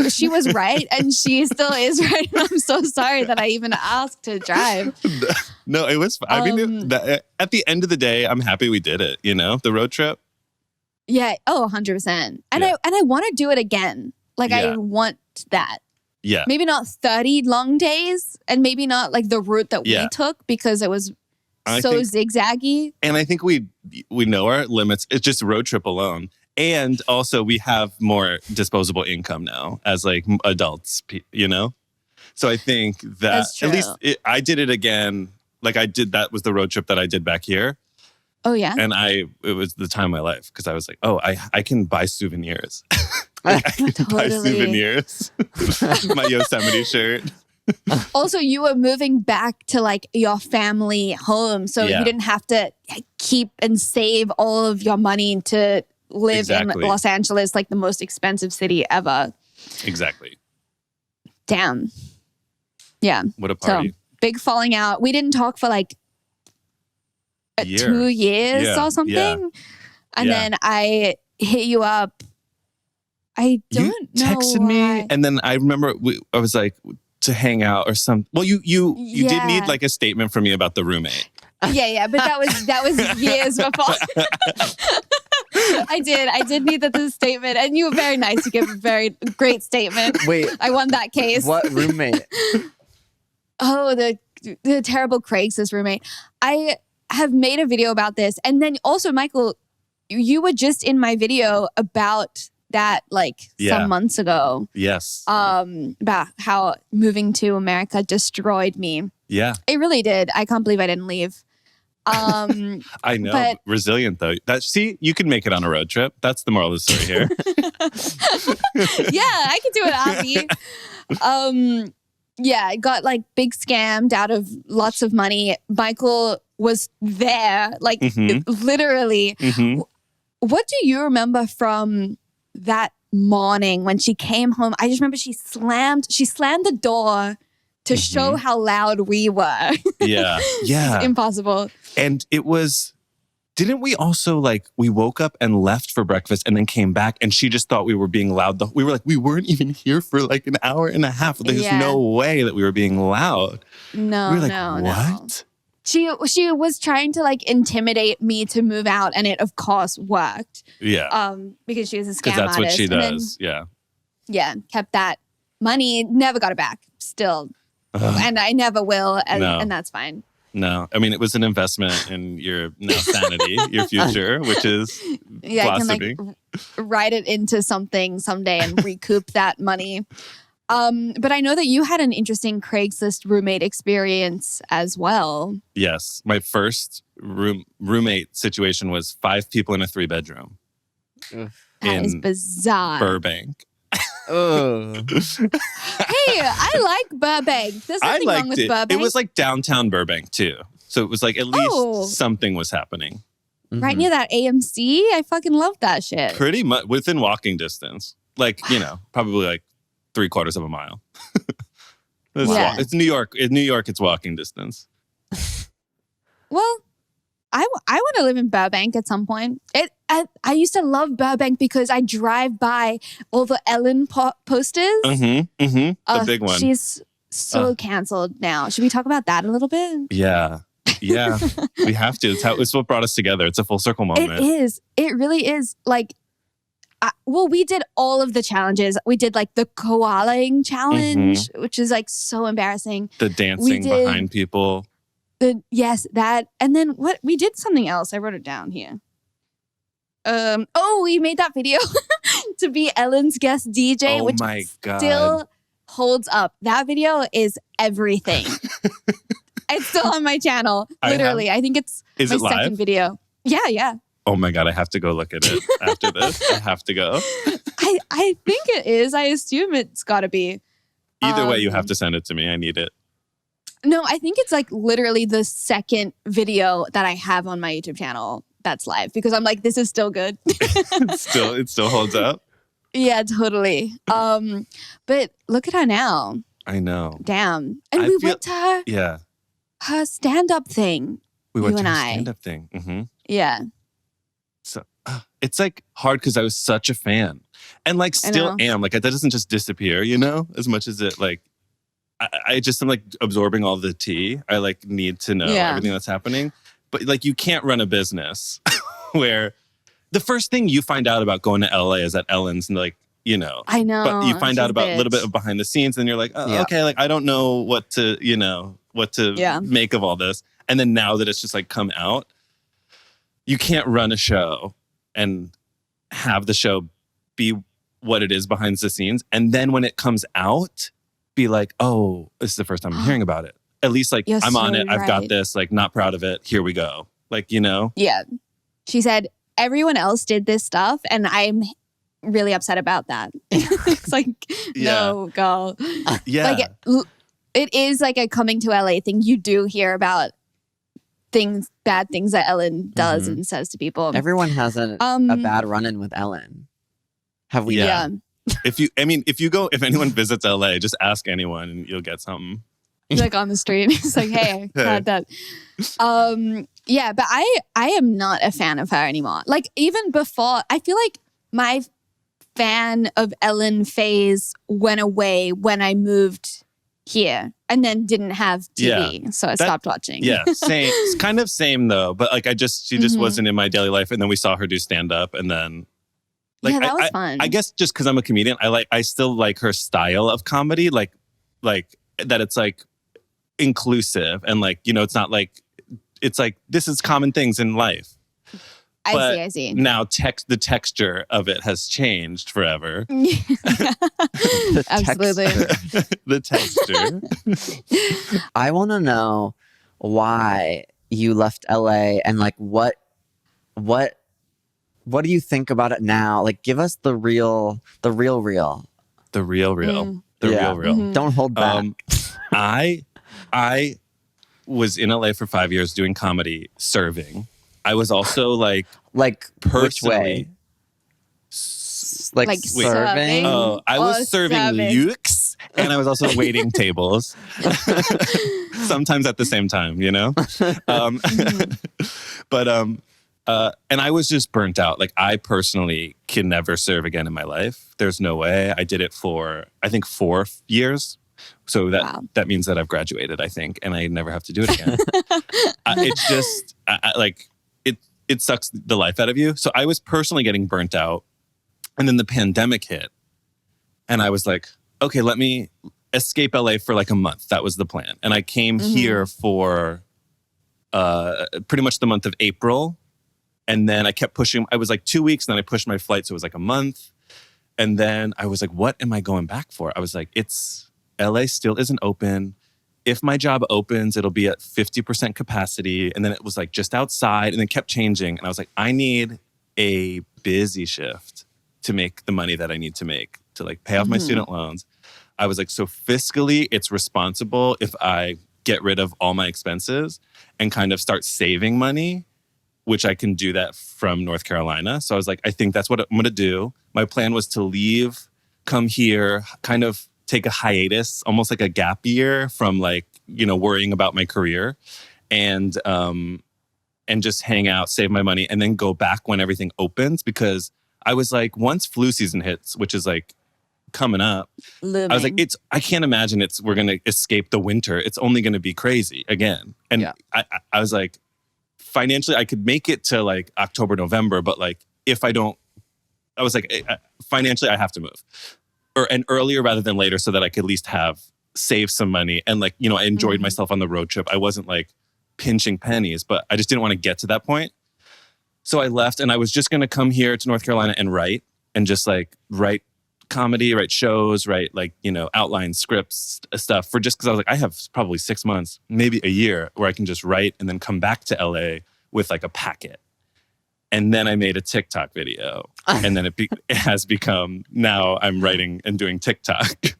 she was right. And she still is right. And I'm so sorry that I even asked to drive. No, it was, I mean, at the end of the day, I'm happy we did it, you know, the road trip. Yeah. Oh, 100%. And I want to do it again. Like I want that. Yeah. Maybe not 30 long days and maybe not like the route that we took because it was zigzaggy. And I think we know our limits. It's just road trip alone. And also we have more disposable income now as like adults, you know? So I think that at least I did it again. Like that was the road trip that I did back here. Oh yeah. And it was the time of my life because I was like, oh, I can buy souvenirs. I can buy souvenirs. My Yosemite shirt. Also, you were moving back to like your family home. So you didn't have to keep and save all of your money to live in Los Angeles, like the most expensive city ever. Exactly. Damn. Yeah. What a party. So, big falling out. We didn't talk for like 2 years or something. Yeah. And then I hit you up. I don't know. You texted me, and then I remember I was like to hang out or something. Well, you did need like a statement from me about the roommate. Yeah, but that was years before. I did need the statement, and you were very nice to give a very great statement. Wait, I won that case. What roommate? Oh, the terrible Craigslist roommate. I have made a video about this, and then also Michael, you were just in my video about that like some months ago. Yes. About how moving to America destroyed me. Yeah. It really did. I can't believe I didn't leave. I know. But resilient though. See, you can make it on a road trip. That's the moral of the story here. Yeah, I can do it, Abby. Yeah, I got like big scammed out of lots of money. Michael was there, like literally. Mm-hmm. What do you remember from that morning when she came home? I just remember she slammed the door to show how loud we were. Yeah. It's impossible. And it was, didn't we also like, we woke up and left for breakfast and then came back and she just thought we were being loud. We were like, we weren't even here for like an hour and a half. There's no way that we were being loud. No, we were like, what? She was trying to like intimidate me to move out, and it of course worked. Yeah. Because she was a scam because that's artist. what she does. Yeah. Kept that money, never got it back. Still, and I never will, and that's fine. No, I mean it was an investment in your now sanity, your future, which is blossoming. I can like write it into something someday and recoup that money. But I know that you had an interesting Craigslist roommate experience as well. Yes. My first roommate situation was 5 people in a 3-bedroom. That is bizarre. Burbank. Oh. Hey, I like Burbank. There's nothing wrong with Burbank. It was like downtown Burbank too. So it was like at least something was happening. Right near that AMC. I fucking love that shit. Pretty much within walking distance. Like, probably like 3/4 of a mile. It's New York. In New York, it's walking distance. Well, I want to live in Burbank at some point. I used to love Burbank because I drive by all the Ellen posters. The big one. She's so canceled now. Should we talk about that a little bit? Yeah. We have to. It's what brought us together. It's a full circle moment. It is. It really is. Like, we did all of the challenges. We did like the koalaing challenge, which is like so embarrassing. The dancing behind people. That. And then we did something else. I wrote it down here. We made that video to be Ellen's guest DJ, which still holds up. That video is everything. It's still on my channel. Literally. I think it's my second video. Yeah. Oh my God, I have to go look at it after this. I have to go. I think it is. I assume it's got to be. Either way, you have to send it to me. I need it. No, I think it's like literally the second video that I have on my YouTube channel. that's live because I'm like, this is still good. It still holds up. Yeah, totally. But look at her now. I know. Damn. And I we feel- went to her stand-up thing. We went You to and a I. stand-up thing. Mm-hmm. Yeah. So it's like hard because I was such a fan, and like still am. Like that doesn't just disappear, you know. As much as it like, I just am like absorbing all the tea. I like need to know everything that's happening. But like you can't run a business where the first thing you find out about going to LA is that Ellen's like, you know. I know. But you find she's out about a little bitch. bit of behind the scenes, and you're like, oh, okay, like I don't know what to make of all this. And then now that it's just like come out, you can't run a show and have the show be what it is behind the scenes. And then when it comes out, be like, oh, this is the first time I'm hearing about it. At least like You're I'm on so it. I've got right. this, like not proud of it. Here we go. Like, you know? Yeah. She said, everyone else did this stuff and I'm really upset about that. It's like, no, girl. Yeah. Like, it is like a coming to LA thing. You do hear about bad things that Ellen does and says to people. Everyone has a bad run-in with Ellen. Have we? Yeah. If anyone visits LA, just ask anyone and you'll get something. Like on the street. It's like, hey, I had that. Yeah, but I am not a fan of her anymore. Like even before, I feel like my fan of Ellen phase went away when I moved here and then didn't have TV. So I stopped watching. Yeah, same. It's kind of same though. But like she just wasn't in my daily life. And then we saw her do stand-up and then like that was fun. I guess just because I'm a comedian, I still like her style of comedy, like that it's like inclusive and like, you know, it's not like it's like this is common things in life. I see. Now the texture of it has changed forever. Absolutely. The texture. I want to know why you left LA and like what do you think about it now? Like give us the real. The real. Don't hold back. I was in LA for 5 years doing comedy, serving. I was also like which way? Like serving? Oh, I was serving lukes and I was also waiting tables. Sometimes at the same time, you know? And I was just burnt out. Like I personally can never serve again in my life. There's no way. I did it for, I think 4 years. So that means that I've graduated, I think, and I never have to do it again. It's just it sucks the life out of you. So I was personally getting burnt out. And then the pandemic hit. And I was like, okay, let me escape LA for like a month. That was the plan. And I came here for pretty much the month of April. And then I kept pushing. I was like 2 weeks, and then I pushed my flight. So it was like a month. And then I was like, what am I going back for? I was like, LA still isn't open. If my job opens, it'll be at 50% capacity. And then it was like just outside and then kept changing. And I was like, I need a busy shift to make the money that I need to make to like pay off my student loans. I was like, so fiscally, it's responsible if I get rid of all my expenses and kind of start saving money, which I can do that from North Carolina. So I was like, I think that's what I'm going to do. My plan was to leave, come here, kind of take a hiatus, almost like a gap year from like, you know, worrying about my career and just hang out, save my money, and then go back when everything opens. Because I was like, once flu season hits, which is like coming up, Looming. I was like, I can't imagine we're going to escape the winter. It's only going to be crazy again. And I was like, financially, I could make it to like October, November, but like if I don't, I was like, financially, I have to move. And earlier rather than later, so that I could at least save some money. And like, you know, I enjoyed myself on the road trip. I wasn't like pinching pennies, but I just didn't want to get to that point. So I left, and I was just going to come here to North Carolina and write write comedy, write shows, write like, you know, outline scripts, stuff for just because I was like, I have probably 6 months, maybe a year where I can just write and then come back to LA with like a packet. And then I made a TikTok video. And then it has become, now I'm writing and doing TikTok,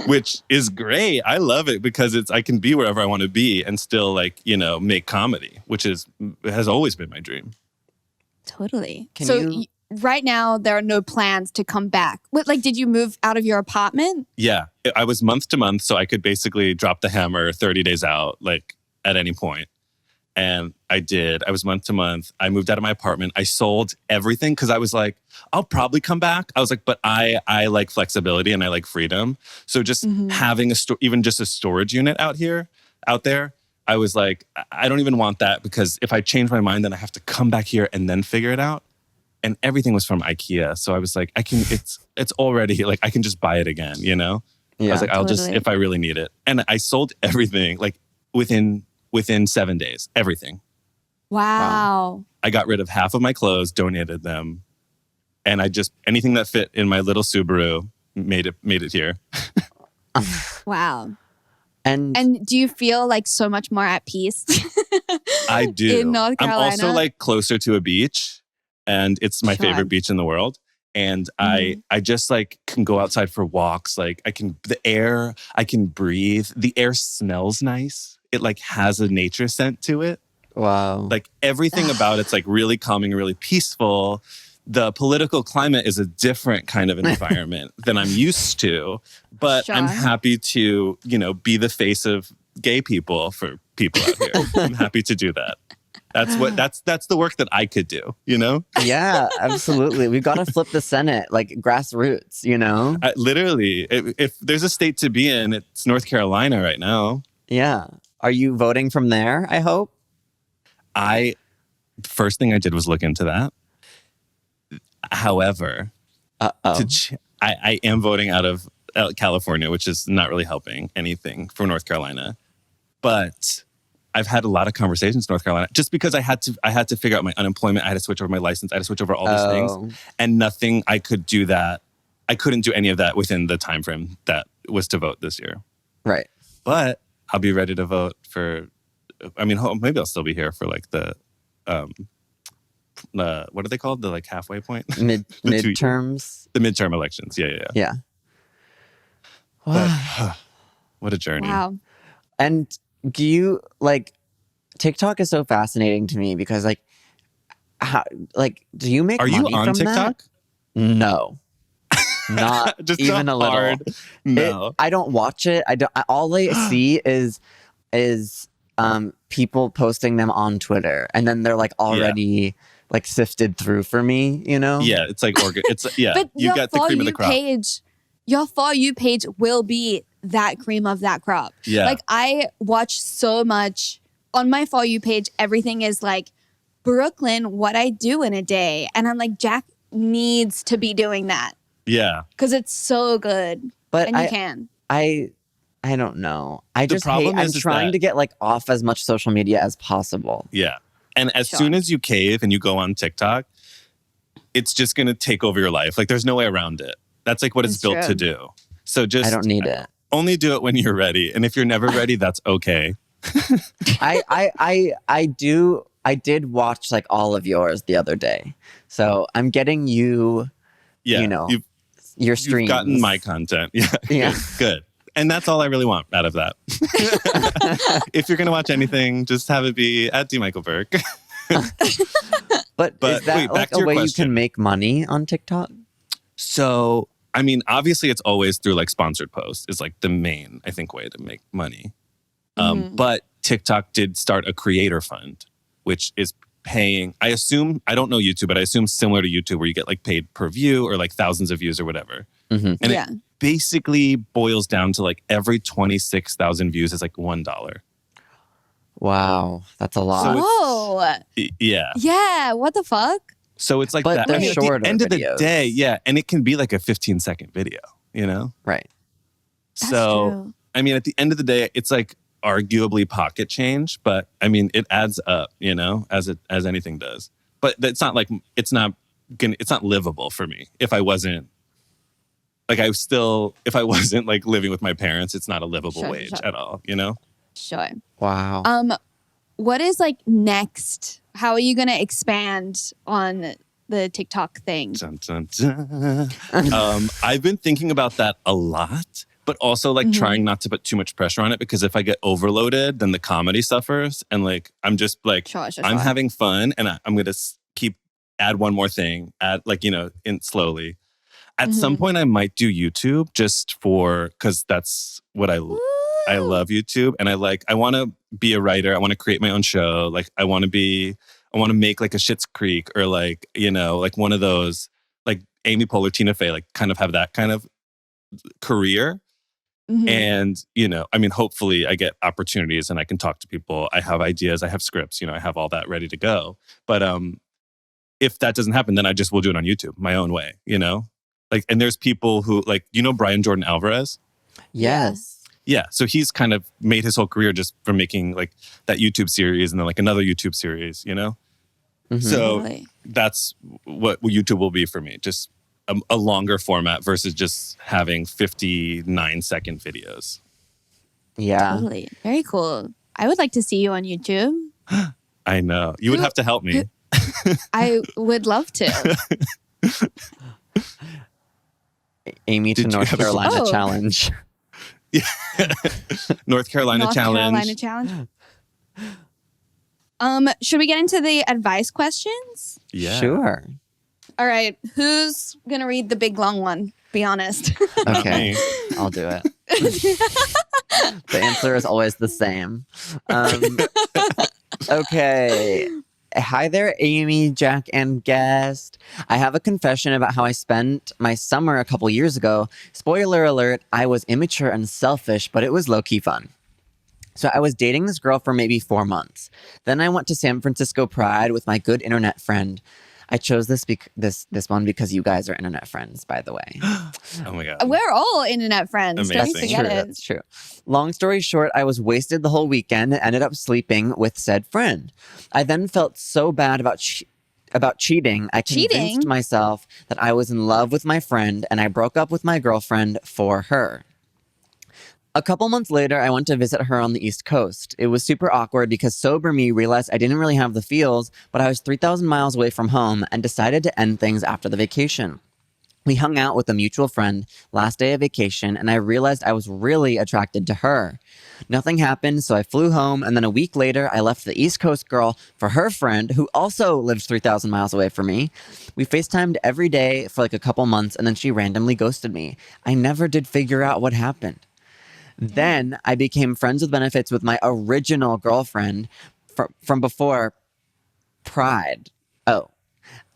which is great. I love it because I can be wherever I want to be and still like, make comedy, which has always been my dream. Totally. Can So you- right now, there are no plans to come back. Did you move out of your apartment? Yeah. I was month to month, so I could basically drop the hammer 30 days out, like at any point. And I did. I was month to month. I moved out of my apartment. I sold everything because I was like, I'll probably come back. I was like, but I like flexibility and I like freedom. So just having even just a storage unit out there, I was like, I don't even want that because if I change my mind, then I have to come back here and then figure it out. And everything was from IKEA. So I was like, it's already like, I can just buy it again, Yeah. I was like, I'll just, Totally. if I really need it. And I sold everything like within 7 days, everything. Wow. I got rid of half of my clothes, donated them. And anything that fit in my little Subaru made it here. Wow. And do you feel like so much more at peace? I do. In North Carolina? I'm also like closer to a beach and it's my Sure. favorite beach in the world. And I just like can go outside for walks. Like I can breathe. The air smells nice. It like has a nature scent to it. wow. Like everything about it's like really calming, really peaceful. The political climate is a different kind of environment than I'm used to, but I'm Sure. happy to, be the face of gay people for people out here. I'm happy to do that. That's the work that I could do, Yeah, absolutely. We've got to flip the Senate, like grassroots, Literally, if there's a state to be in, it's North Carolina right now. Yeah. Are you voting from there, I hope? The first thing I did was look into that. However, I am voting out of California, which is not really helping anything for North Carolina. But I've had a lot of conversations in North Carolina just because I had to figure out my unemployment. I had to switch over my license. I had to switch over all these things, and nothing I could do that. I couldn't do any of that within the time frame that was to vote this year. Right. But I'll be ready to vote for. I mean, maybe I'll still be here for like the what are they called? The like halfway point, Midterms. the midterm elections. Yeah. Yeah. But, what a journey. Wow. And do you like TikTok is so fascinating to me because like do you make Are you money on from TikTok? that? No. Not Just even a little. hard no. I don't watch it. All I see is people posting them on Twitter and then they're like already like sifted through for me, Yeah, it's like it's yeah. But You got the cream of the crop. Your For You page will be that cream of that crop. Yeah. Like I watch so much on my For You page. Everything is like Brooklyn, what I do in a day. And I'm like, Jack needs to be doing that Yeah. because it's so good. But And you can. I don't know. I The just problem I'm is trying that- to get like off as much social media as possible. Yeah. And as Sure. soon as you cave and you go on TikTok, it's just going to take over your life. Like there's no way around it. That's like what it's It's built true. to do. So just I don't need it. only do it when you're ready. And if you're never ready, that's okay. I did watch like all of yours the other day. So I'm getting you Yeah. your You've streams. gotten my content. Yeah. Yeah. Good. And that's all I really want out of that. If you're going to watch anything, just have it be at D. Michael Burke. But is that wait, back like to a your way you question. can make money on TikTok? So, I mean, obviously it's always through like sponsored posts is like the main, I think, way to make money. But TikTok did start a creator fund, which is paying, I don't know YouTube, but I assume similar to YouTube where you get like paid per view or like thousands of views or whatever. Mhm. And Yeah. it basically boils down to like every 26,000 views is like $1. Wow, that's a lot. So it's- Whoa. Yeah. Yeah. What the fuck? So it's like But that. they're I mean, at the shorter end of the videos. day, yeah. And it can be like a 15-second video, Right. That's So, true. I mean, at the end of the day, it's like arguably pocket change, but I mean, it adds up, as anything does. But it's not like it's not livable for me if I wasn't like living with my parents. It's not a livable Sure, wage sure. at all, Sure. Wow. what is like next? How are you going to expand on the TikTok thing? Dun, dun, dun. I've been thinking about that a lot, but also like trying not to put too much pressure on it, because if I get overloaded, then the comedy suffers. And like, I'm just like, Sure. I'm having fun, and I'm going to keep add one more thing, add like, in slowly. At some point, I might do YouTube just because that's what I love YouTube. And I want to be a writer. I want to create my own show. Like I want to make like a Schitt's Creek, or like, like one of those, like Amy Poehler, Tina Fey, like kind of have that kind of career. And, hopefully I get opportunities and I can talk to people. I have ideas, I have scripts, I have all that ready to go. But if that doesn't happen, then I just will do it on YouTube my own way, Like, and there's people who like, Brian Jordan Alvarez? Yes. Yeah. So he's kind of made his whole career just from making like that YouTube series and then like another YouTube series, So Really? that's what YouTube will be for me. Just a longer format versus just having 59-second videos. Yeah. Totally. Very cool. I would like to see you on YouTube. I know. You would have to help me. I would love to. Amy to Did you North have a- Carolina Oh. challenge. North Carolina North challenge. Carolina challenge. Should we get into the advice questions? Yeah. Sure. All right. Who's going to read the big long one? Be honest. Okay. I'll do it. The answer is always the same. Okay. Hi there, Amy, Jack, and guest. I have a confession about how I spent my summer a couple years ago. Spoiler alert, I was immature and selfish, but it was low-key fun. So I was dating this girl for maybe 4 months. Then I went to San Francisco Pride with my good internet friend. I chose this one because you guys are internet friends, by the way. Oh my God. We're all internet friends. Don't Amazing. forget it. That's true. Long story short, I was wasted the whole weekend and ended up sleeping with said friend. I then felt so bad about cheating. I convinced Cheating? myself that I was in love with my friend, and I broke up with my girlfriend for her. A couple months later, I went to visit her on the East Coast. It was super awkward because sober me realized I didn't really have the feels, but I was 3,000 miles away from home and decided to end things after the vacation. We hung out with a mutual friend last day of vacation, and I realized I was really attracted to her. Nothing happened, so I flew home, and then a week later, I left the East Coast girl for her friend, who also lives 3,000 miles away from me. We FaceTimed every day for like a couple months, and then she randomly ghosted me. I never did figure out what happened. Then I became friends with benefits with my original girlfriend from before Pride. Oh,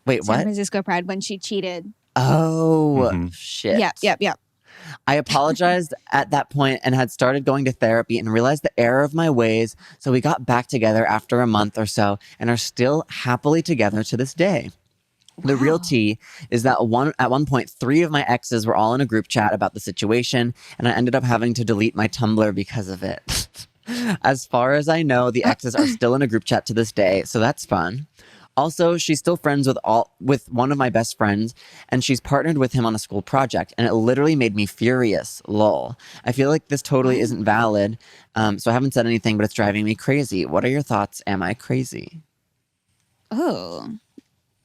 wait, San what? Francisco Pride when she cheated. Oh, shit. Yep. I apologized at that point and had started going to therapy and realized the error of my ways. So we got back together after a month or so and are still happily together to this day. The real tea is that at one point, 3 of my exes were all in a group chat about the situation, and I ended up having to delete my Tumblr because of it. As far as I know, the exes are still in a group chat to this day, so that's fun. Also, she's still friends with one of my best friends, and she's partnered with him on a school project, and it literally made me furious. Lol. I feel like this totally isn't valid, so I haven't said anything, but it's driving me crazy. What are your thoughts? Am I crazy? Oh.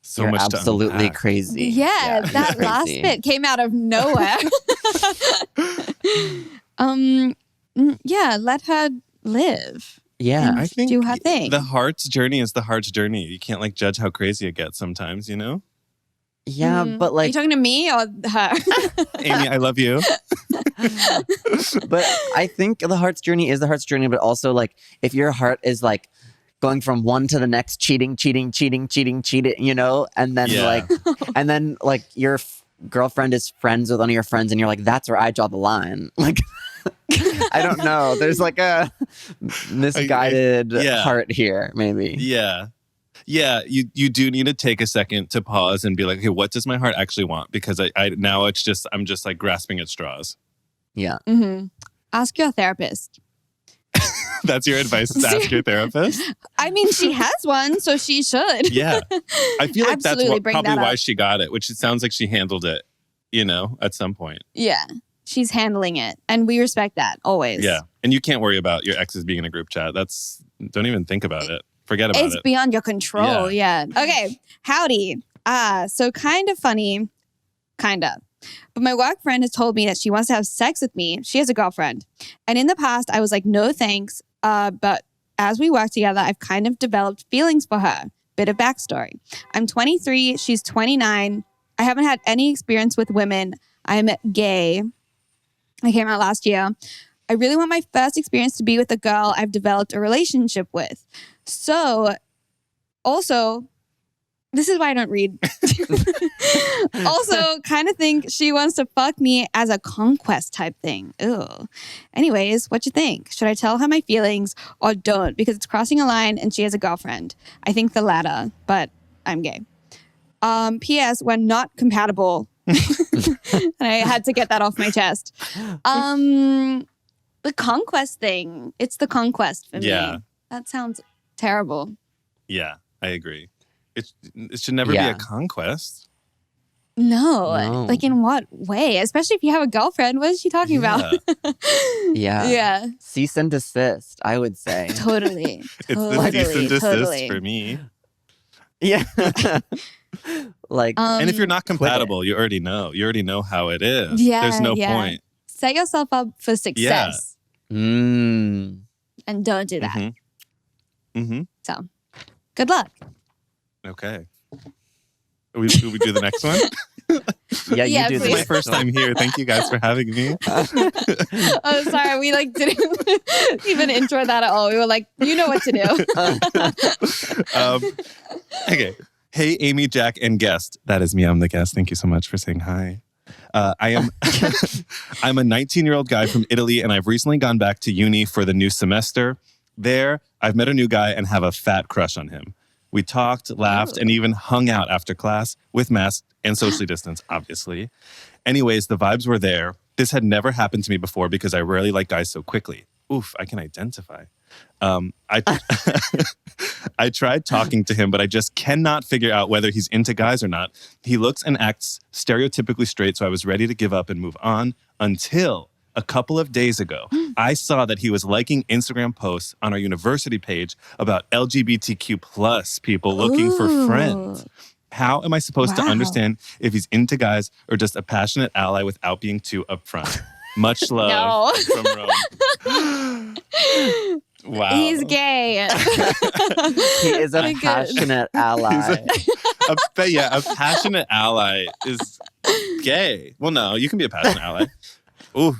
So You're much to absolutely unpack. crazy. Yeah, that crazy. last bit came out of nowhere. Yeah, let her live. Yeah. I think Do her thing. the heart's journey is the heart's journey. You can't like judge how crazy it gets sometimes, Yeah, but Are you like, talking to me or her? Amy, I love you. but I think the heart's journey is the heart's journey, but also like, if your heart is like going from one to the next, cheating, and then Yeah. like your girlfriend is friends with one of your friends, and you're like, that's where I draw the line. Like, I don't know. There's like a misguided Yeah. heart here, maybe. Yeah. Yeah, you do need to take a second to pause and be like, okay, what does my heart actually want? Because I now I'm just like grasping at straws. Yeah. Mm-hmm. Ask your therapist. That's your advice, is ask your therapist? I mean, she has one, so she should. Yeah. I feel like that's Absolutely, bring probably that why up. she got it, which it sounds like she handled it, at some point. Yeah. She's handling it. And we respect that always. Yeah. And you can't worry about your exes being in a group chat. That's don't even think about it. Forget about It's it. beyond your control. Yeah. Okay. Howdy. So kind of funny. Kind of. But my work friend has told me that she wants to have sex with me. She has a girlfriend. And in the past, I was like, no thanks. But as we work together, I've kind of developed feelings for her. Bit of backstory. I'm 23. She's 29. I haven't had any experience with women. I'm gay. I came out last year. I really want my first experience to be with a girl I've developed a relationship with. So, also, this is why I don't read. Also, kind of think she wants to fuck me as a conquest type thing. Ew. Anyways, what you think? Should I tell her my feelings or don't? Because it's crossing a line and she has a girlfriend. I think the latter, but I'm gay. P.S. We're not compatible. And I had to get that off my chest. The conquest thing. It's the conquest for me. That sounds terrible. Yeah, I agree. It should never be a conquest. No. Like in what way? Especially if you have a girlfriend. What is she talking about? Yeah. Cease and desist, I would say. Totally. It's the cease and desist for me. Yeah. Like, and if you're not compatible, you already know. You already know how it is. Yeah, There's no point. Set yourself up for success. And don't do that. So, good luck. Okay. Should we do the next one? Yeah, you do this. This is my first time here. Thank you guys for having me. Oh, sorry. We didn't even intro that at all. We were like, you know what to do. Okay. Hey, Amy, Jack, and guest. That is me. I'm the guest. Thank you so much for saying hi. I'm a 19-year-old guy from Italy, and I've recently gone back to uni for the new semester. There, I've met a new guy and have a fat crush on him. We talked, laughed, and even hung out after class with masks and socially distanced, obviously. Anyways, the vibes were there. This had never happened to me before because I rarely like guys so quickly. Oof, I can identify. I tried talking to him, but I just cannot figure out whether he's into guys or not. He looks and acts stereotypically straight, so I was ready to give up and move on until a couple of days ago, I saw that he was liking Instagram posts on our university page about LGBTQ plus people looking for friends. How am I supposed to understand if he's into guys or just a passionate ally without being too upfront? Much love from Rome. Wow. He's gay. He is a passionate ally. A passionate ally is gay. Well, no, you can be a passionate ally. Ooh.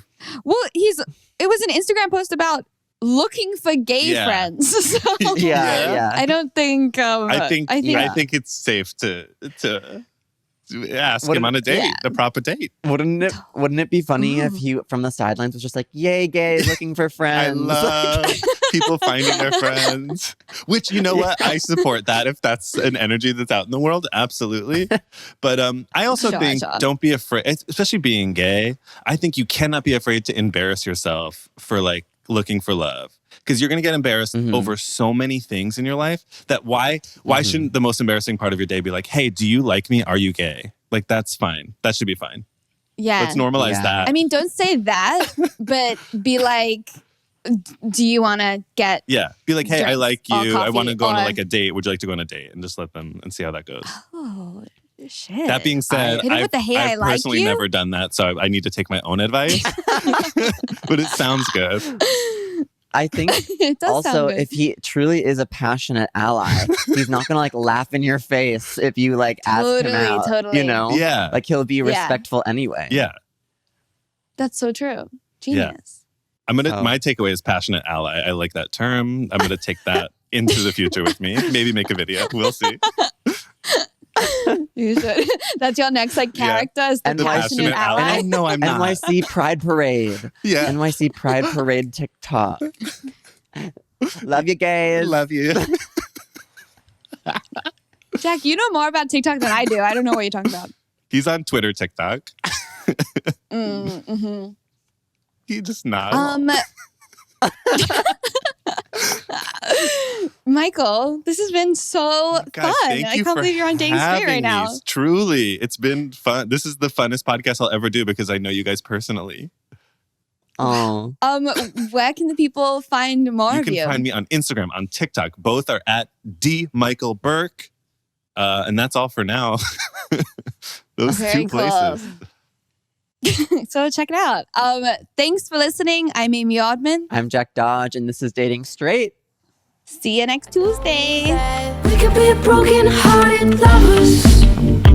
Well, it was an Instagram post about looking for gay friends. So I don't think I think it's safe to ask him on a date, the proper date. Wouldn't it be funny if he from the sidelines was just like, yay, gay, looking for friends? I love people finding their friends. Which, you know what? I support that if that's an energy that's out in the world. Absolutely. But I also think don't be afraid, especially being gay. I think you cannot be afraid to embarrass yourself for like looking for love. Because you're going to get embarrassed over so many things in your life that why shouldn't the most embarrassing part of your day be like, hey, do you like me? Are you gay? Like, that's fine. That should be fine. Yeah. Let's normalize that. I mean, don't say that, but be like, do you want to get... Yeah. Be like, hey, I like you. I want to go on or... like a date. Would you like to go on a date? And just let them and see how that goes. Oh, shit. That being said, I've personally never done that. So I need to take my own advice. But it sounds good. I think also if he truly is a passionate ally, he's not gonna like laugh in your face if you like ask him out. You know? Yeah. Like he'll be respectful anyway. Yeah. That's so true. Genius. Yeah. My takeaway is passionate ally. I like that term. I'm gonna take that into the future with me. Maybe make a video. We'll see. You should. That's your next character is the passionate ally. No, I'm not. NYC Pride Parade. Yeah. NYC Pride Parade TikTok. Love you, gays. Love you. Jack, you know more about TikTok than I do. I don't know what you're talking about. He's on Twitter, TikTok. He just nods. Michael, this has been so fun. I can't believe you're on Dating Straight right now. Truly, it's been fun. This is the funnest podcast I'll ever do because I know you guys personally. Oh, Where can the people find more You of can you? find me on Instagram, on TikTok. Both are at @DMichaelBurke. And that's all for now. Those Very two cool. places. So check it out. Thanks for listening. I'm Amy Oddman. I'm Jack Dodge, and this is Dating Straight. See you next Tuesday. We could be broken-hearted lovers.